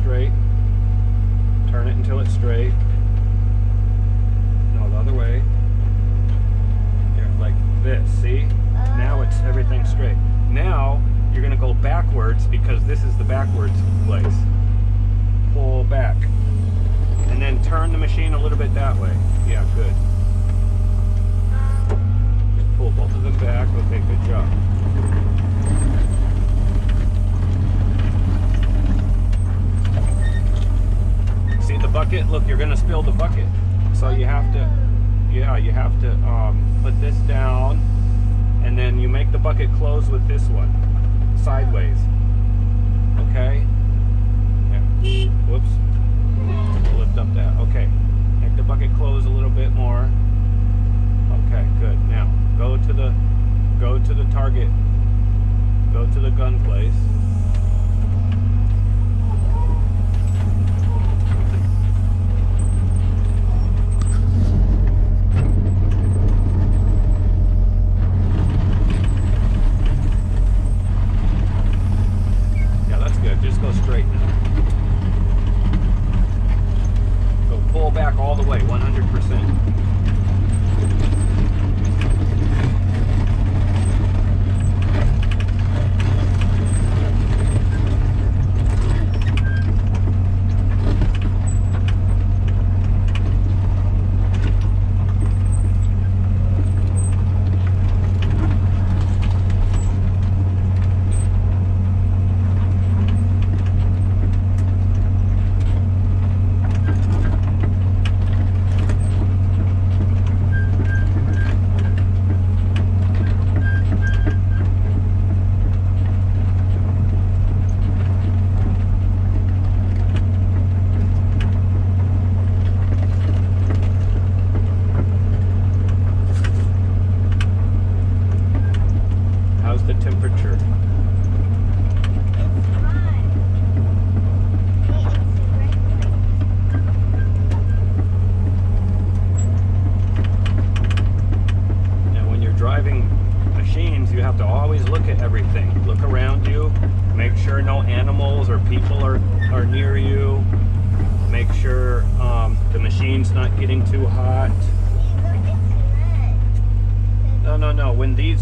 straight. Turn it until it's straight. No, the other way. Here, like this, see? Now it's everything straight. Now you're gonna go backwards because this is the backwards place. Pull back. And then turn the machine a little bit that way. Yeah, good. Just pull both of them back. Okay, good job. See the bucket? Look, you're gonna spill the bucket. So you have to, put this down, and then you make the bucket close with this one, sideways. Okay? Yeah. Whoops. Lift up that. Okay. Make the bucket close a little bit more. Okay, good. Now go to the target. Go to the gun place. Yeah, that's good. Just go straight now. Pull back all the way, 100%.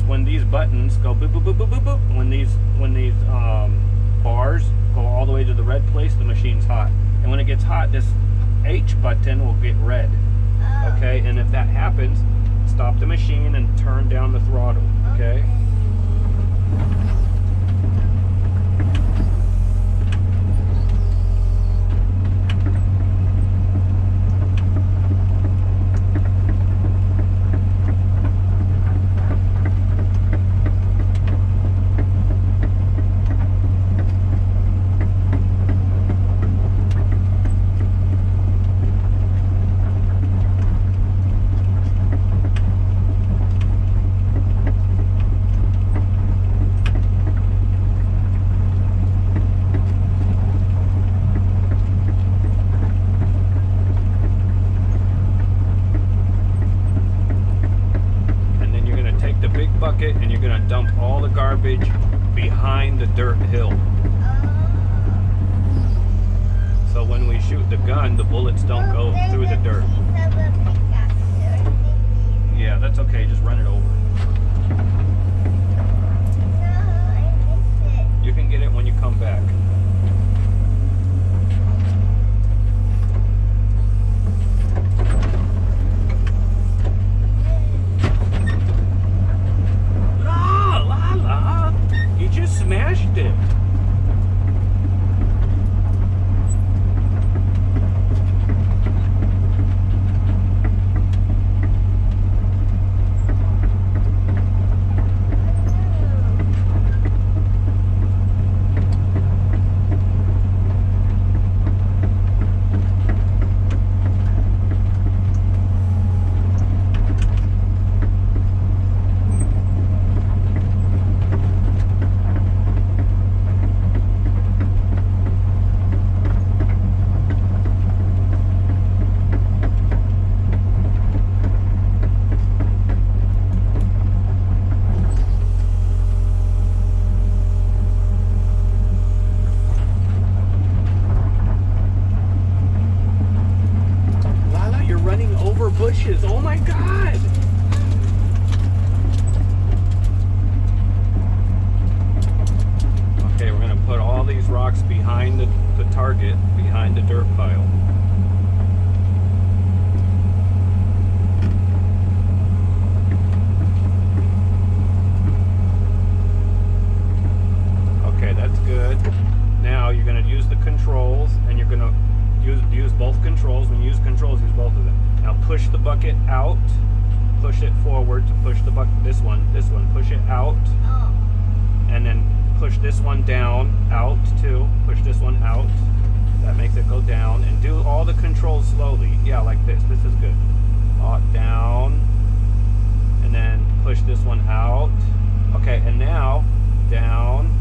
When these buttons go boop boop boop boop boop boop, when these bars go all the way to the red place, the machine's hot. And when it gets hot, this H button will get red. Okay, and if that happens, stop the machine and turn down the throttle. Okay. And you're going to dump all the garbage behind the dirt hill. So when we shoot the gun, the bullets don't go through the dirt. Yeah, that's okay. Just run it over. You can get it when you come back. Lala, you just smashed it. rocks behind the target, behind the dirt pile. Okay, that's good. Now you're going to use the controls, and you're going to use both controls. When you use controls, use both of them. Now push the bucket out, push it forward to push the bucket. This one, push it out, and then push this one down, out too. Push this one out. That makes it go down. And do all the controls slowly. Yeah, like this. This is good. Down, and then push this one out. Okay, and now down,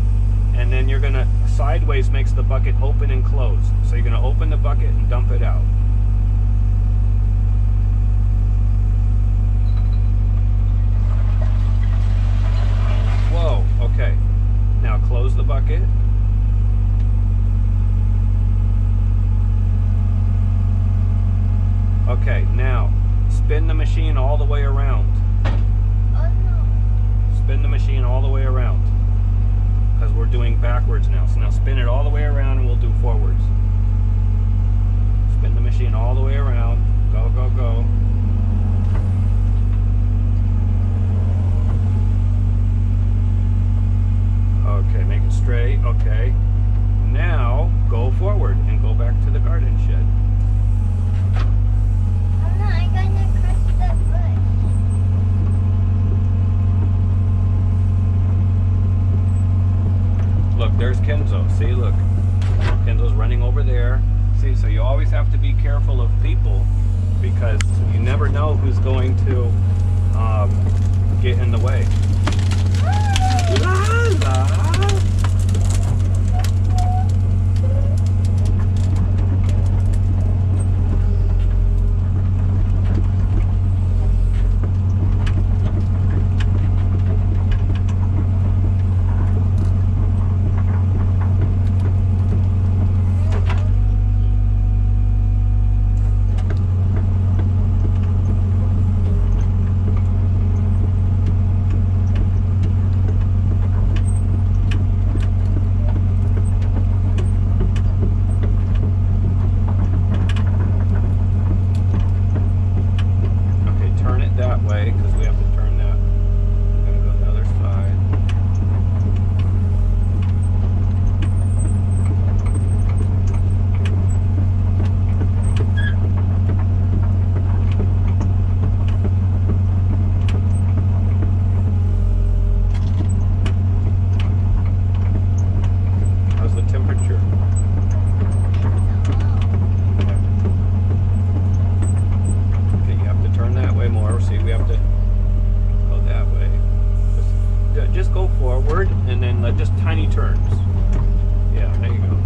and then you're gonna sideways makes the bucket open and close. So you're gonna open the bucket and dump it out. Whoa, okay. Now close the bucket. Okay, now spin the machine all the way around. Oh no. Spin the machine all the way around. Because we're doing backwards now. So now spin it all the way around and we'll do forwards. Spin the machine all the way around. Go, go, go. Okay, make it straight. Okay. Now go forward and go back to the garden shed. I'm not gonna crush the bush. Look, there's Kenzo. See, look. Kenzo's running over there. See, so you always have to be careful of people because you never know who's going to get in the way. Lala! Because we have to turn that. I'm going to go the other side. How's the temperature? Okay, you have to turn that way more. See, we have to go that way. Just go forward and then just tiny turns. Yeah, there you go.